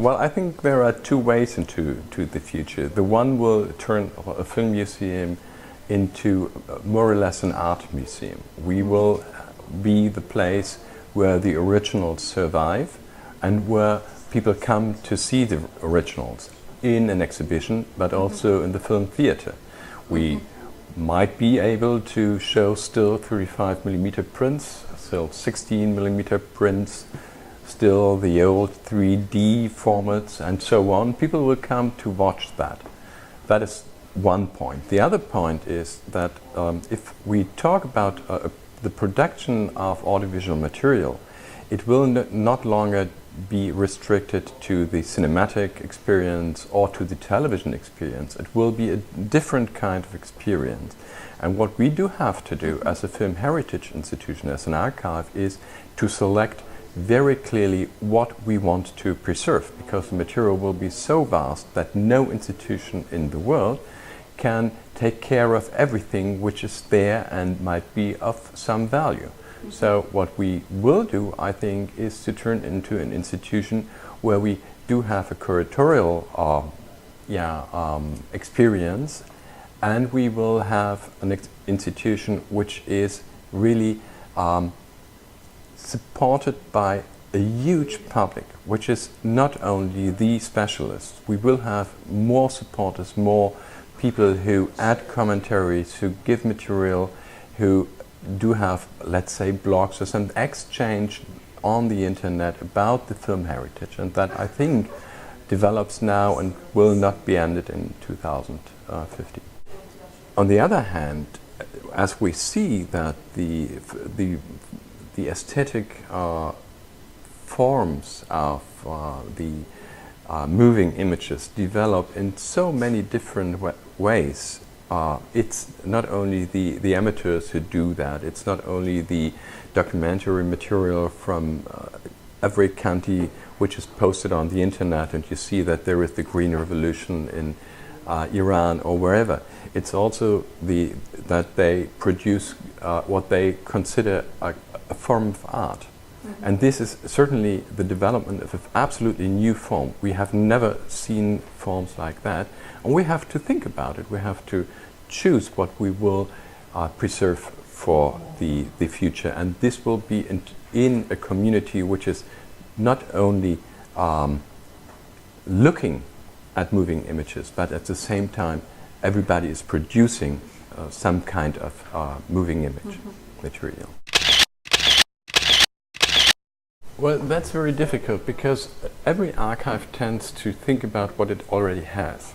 Well, I think there are two ways into the future. The one will turn a film museum into more or less an art museum. We will be the place where the originals survive and where people come to see the originals in an exhibition, but also in the film theater. We might be able to show still 35mm prints, still 16mm prints, still the old 3D formats and so on. People will come to watch that. That is one point. The other point is that if we talk about the production of audiovisual material, it will not longer be restricted to the cinematic experience or to the television experience. It will be a different kind of experience. And what we do have to do as a film heritage institution, as an archive, is to select very clearly what we want to preserve, because the material will be so vast that no institution in the world can take care of everything which is there and might be of some value. So what we will do, I think, is to turn into an institution where we do have a curatorial experience, and we will have an institution which is really supported by a huge public, which is not only the specialists. We will have more supporters, more people who add commentaries, who give material, who do have, let's say, blogs or some exchange on the internet about the film heritage, and that, I think, develops now and will not be ended in 2050. On the other hand, as we see that the aesthetic forms of the moving images develop in so many different ways. It's not only the amateurs who do that, it's not only the documentary material from every country which is posted on the internet and you see that there is the Green Revolution in Iran or wherever. It's also that they produce what they consider a form of art. And this is certainly the development of an absolutely new form. We have never seen forms like that, and we have to think about it. We have to choose what we will preserve for the future, and this will be in a community which is not only looking at moving images, but at the same time everybody is producing some kind of moving image material. Well, that's very difficult because every archive tends to think about what it already has.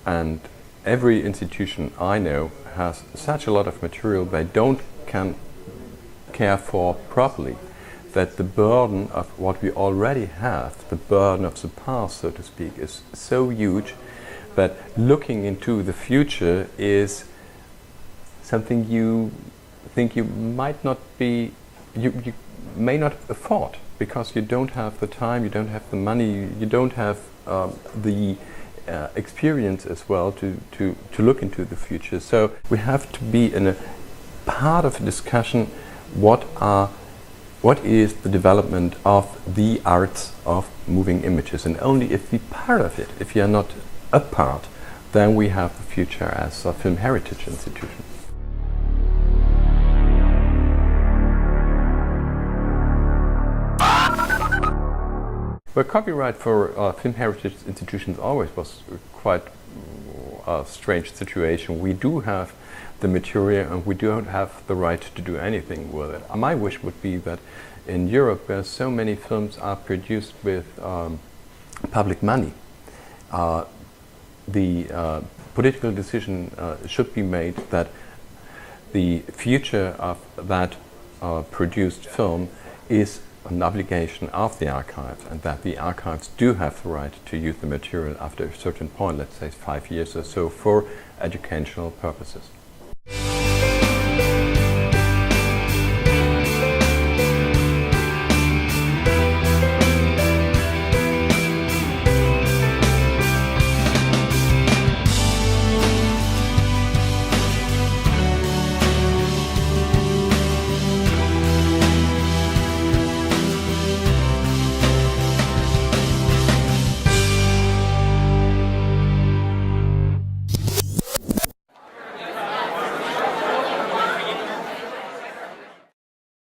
And every institution I know has such a lot of material they don't care for properly, that the burden of what we already have, the burden of the past, so to speak, is so huge that looking into the future is something you think you might not be, you may not afford, because you don't have the time, you don't have the money, you don't have the experience as well to look into the future. So we have to be in a part of a discussion what is the development of the arts of moving images, and only if we part of it, if you are not a part, then we have the future as a film heritage institution. Well, copyright for film heritage institutions always was quite a strange situation. We do have the material and we don't have the right to do anything with it. My wish would be that in Europe, where so many films are produced with public money, the political decision should be made that the future of that produced film is an obligation of the archives, and that the archives do have the right to use the material after a certain point, let's say 5 years or so, for educational purposes.